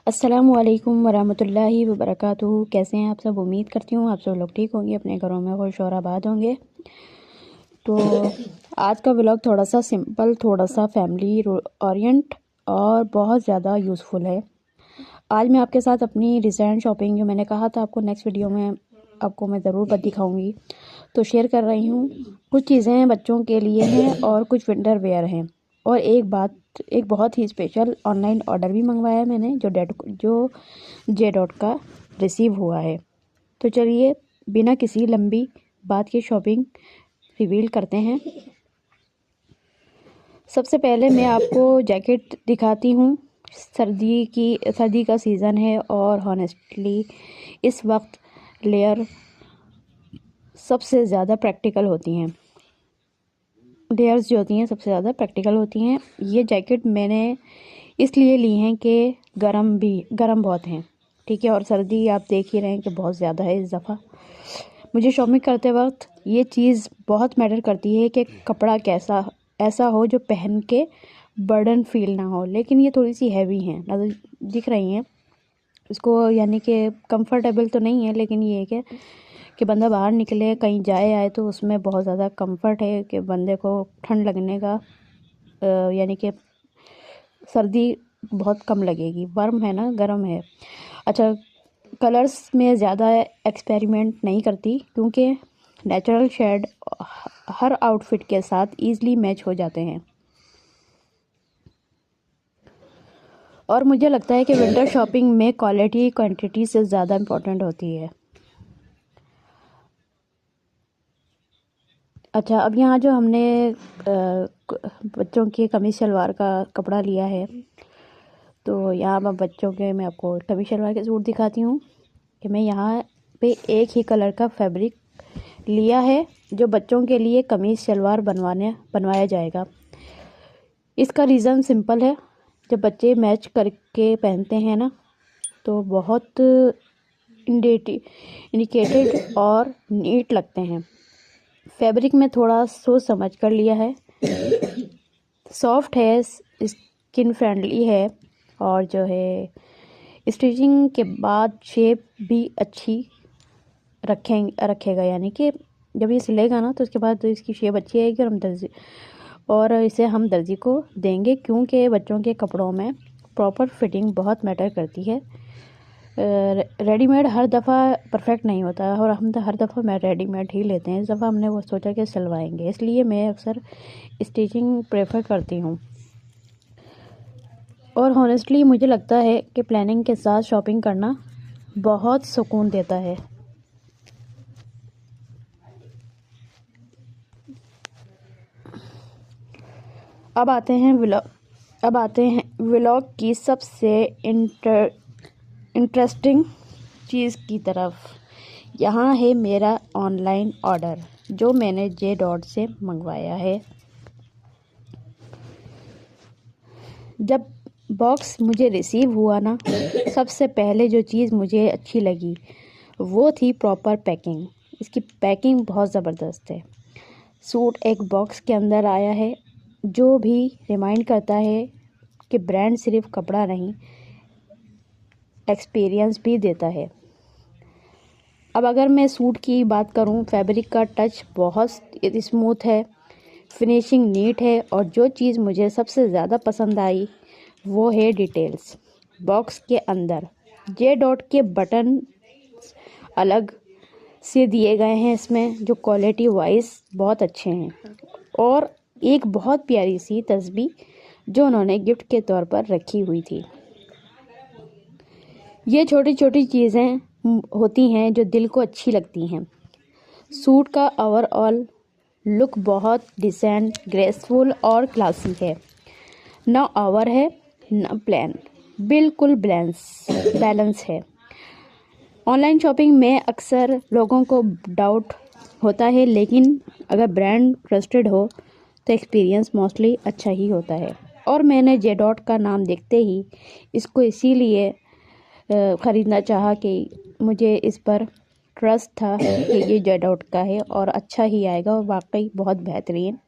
अस्सलामुअलैकुम वरहमतुल्लाहि वबरकातुहू। कैसे हैं आप सब? उम्मीद करती हूँ आप सब लोग ठीक होंगे, अपने घरों में खुश और आबाद होंगे। तो आज का व्लॉग थोड़ा सा सिंपल, थोड़ा सा फैमिली ओरिएंट और बहुत ज़्यादा यूज़फुल है। आज मैं आपके साथ अपनी रिसेंट शॉपिंग, जो मैंने कहा था आपको नेक्स्ट वीडियो में आपको मैं ज़रूर दिखाऊंगी, तो शेयर कर रही हूँ। कुछ चीज़ें बच्चों के लिए हैं और कुछ विंटर वेयर हैं। और एक बहुत ही स्पेशल ऑनलाइन ऑर्डर भी मंगवाया है मैंने, जो जे डॉट का रिसीव हुआ है। तो चलिए बिना किसी लंबी बात के शॉपिंग रिवील करते हैं। सबसे पहले मैं आपको जैकेट दिखाती हूँ। सर्दी का सीज़न है और हॉनेस्टली इस वक्त लेयर सबसे ज़्यादा प्रैक्टिकल होती हैं। लेयर्स जो होती हैं सबसे ज़्यादा प्रैक्टिकल होती हैं। ये जैकेट मैंने इसलिए ली हैं कि गर्म बहुत हैं, ठीक है। और सर्दी आप देख ही रहे हैं कि बहुत ज़्यादा है इस दफ़ा। मुझे शॉपिंग करते वक्त ये चीज़ बहुत मैटर करती है कि कपड़ा ऐसा हो जो पहन के बर्डन फील ना हो। लेकिन ये थोड़ी सी हैवी हैं, नज़र दिख रही हैं इसको, यानी कि कंफर्टेबल तो नहीं है, लेकिन ये है कि बंदा बाहर निकले कहीं जाए आए तो उसमें बहुत ज़्यादा कंफर्ट है कि बंदे को ठंड लगने का यानी कि सर्दी बहुत कम लगेगी। वार्म है ना, गर्म है। अच्छा, कलर्स में ज़्यादा एक्सपेरिमेंट नहीं करती क्योंकि नेचुरल शेड हर आउटफिट के साथ ईज़िली मैच हो जाते हैं। और मुझे लगता है कि विंटर शॉपिंग में क्वालिटी क्वांटिटी से ज़्यादा इम्पोर्टेंट होती है। अच्छा, अब यहाँ जो हमने बच्चों की कमीज शलवार का कपड़ा लिया है, तो यहाँ मैं आपको कमीज शलवार के सूट दिखाती हूँ कि मैं यहाँ पे एक ही कलर का फैब्रिक लिया है जो बच्चों के लिए कमीज शलवार बनवाया जाएगा। इसका रीज़न सिंपल है, जब बच्चे मैच करके पहनते हैं ना तो बहुत इंडिकेटेड और नीट लगते हैं। फैब्रिक में थोड़ा सोच समझ कर लिया है, सॉफ्ट है, स्किन फ्रेंडली है और जो है स्टिचिंग के बाद शेप भी अच्छी रखेगा। यानी कि जब ये सिलेगा ना तो उसके बाद तो इसकी शेप अच्छी आएगी और इसे हम दर्जी को देंगे, क्योंकि बच्चों के कपड़ों में प्रॉपर फिटिंग बहुत मैटर करती है। रेडीमेड हर दफ़ा परफेक्ट नहीं होता है और हम तो हर दफ़ा रेडीमेड ही लेते हैं। इस दफ़ा हमने वो सोचा कि सिलवाएंगे, इसलिए मैं अक्सर स्टिचिंग प्रेफर करती हूँ। और हॉनेस्टली मुझे लगता है कि प्लानिंग के साथ शॉपिंग करना बहुत सुकून देता है। अब आते हैं व्लॉग की सबसे इंटरेस्टिंग चीज़ की तरफ। यहाँ है मेरा ऑनलाइन ऑर्डर जो मैंने जे डॉट से मंगवाया है। जब बॉक्स मुझे रिसीव हुआ ना, सबसे पहले जो चीज़ मुझे अच्छी लगी वो थी प्रॉपर पैकिंग। इसकी पैकिंग बहुत ज़बरदस्त है। सूट एक बॉक्स के अंदर आया है जो भी रिमाइंड करता है कि ब्रांड सिर्फ कपड़ा नहीं, एक्सपीरियंस भी देता है। अब अगर मैं सूट की बात करूं, फैब्रिक का टच बहुत स्मूथ है, फिनिशिंग नीट है और जो चीज़ मुझे सबसे ज़्यादा पसंद आई वो है डिटेल्स। बॉक्स के अंदर जे डॉट के बटन अलग से दिए गए हैं इसमें, जो क्वालिटी वाइज बहुत अच्छे हैं। और एक बहुत प्यारी सी तस्बीह जो उन्होंने गिफ्ट के तौर पर रखी हुई थी। ये छोटी छोटी चीज़ें होती हैं जो दिल को अच्छी लगती हैं। सूट का ओवरऑल लुक बहुत डिसेंट, ग्रेसफुल और क्लासी है। ना ओवर है ना प्लेन, बिल्कुल बैलेंस है। ऑनलाइन शॉपिंग में अक्सर लोगों को डाउट होता है, लेकिन अगर ब्रांड ट्रस्टेड हो तो एक्सपीरियंस मोस्टली अच्छा ही होता है। और मैंने जे डॉट का नाम देखते ही इसको इसीलिए ख़रीदना चाहा कि मुझे इस पर ट्रस्ट था कि ये जे डॉट का है और अच्छा ही आएगा। और वाकई बहुत बेहतरीन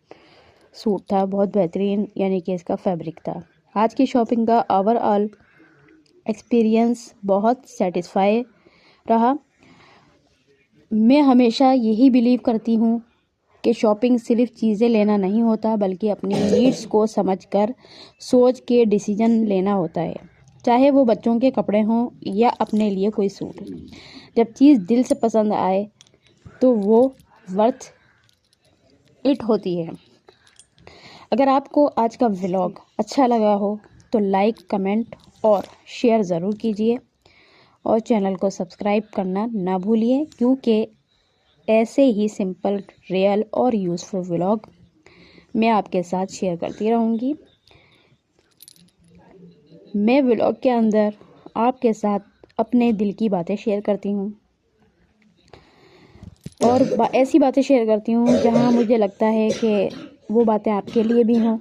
सूट था, बहुत बेहतरीन यानी कि इसका फैब्रिक था। आज की शॉपिंग का ओवरऑल एक्सपीरियंस बहुत सेटिस्फाई रहा। मैं हमेशा यही बिलीव करती हूँ कि शॉपिंग सिर्फ चीज़ें लेना नहीं होता, बल्कि अपनी नीड्स को समझकर सोच के डिसीजन लेना होता है, चाहे वो बच्चों के कपड़े हों या अपने लिए कोई सूट। जब चीज़ दिल से पसंद आए तो वो वर्थ इट होती है। अगर आपको आज का व्लॉग अच्छा लगा हो तो लाइक, कमेंट और शेयर ज़रूर कीजिए और चैनल को सब्सक्राइब करना ना भूलिए, क्योंकि ऐसे ही सिंपल, रियल और यूज़फुल व्लॉग मैं आपके साथ शेयर करती रहूँगी। मैं व्लॉग के अंदर आपके साथ अपने दिल की बातें शेयर करती हूँ और ऐसी बातें शेयर करती हूँ जहाँ मुझे लगता है कि वो बातें आपके लिए भी हों,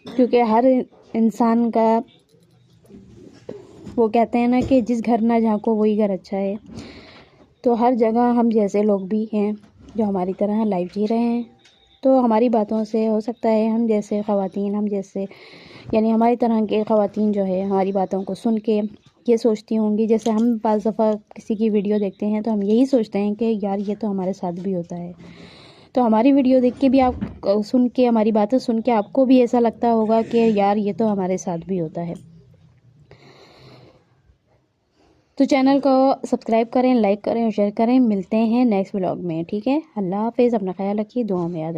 क्योंकि हर इंसान का वो कहते हैं ना कि जिस घर ना झांको वही घर अच्छा है। तो हर जगह हम जैसे लोग भी हैं जो हमारी तरह लाइफ जी रहे हैं, तो हमारी बातों से हो सकता है हम जैसे ख़वातीन, हम जैसे यानी हमारी तरह के ख़वातीन जो है हमारी बातों को सुन के ये सोचती होंगी, जैसे हम बाज़ दफ़ा किसी की वीडियो देखते हैं तो हम यही सोचते हैं कि यार ये तो हमारे साथ भी होता है। तो हमारी वीडियो देख के भी आप सुन के, हमारी बातें सुन के आपको भी ऐसा लगता होगा कि यार ये तो हमारे साथ भी होता है। तो चैनल को सब्सक्राइब करें, लाइक करें और शेयर करें। मिलते हैं नेक्स्ट व्लॉग में, ठीक है। अल्लाह हाफ़िज़, अपना ख्याल रखिए, दुआ में याद रखिए।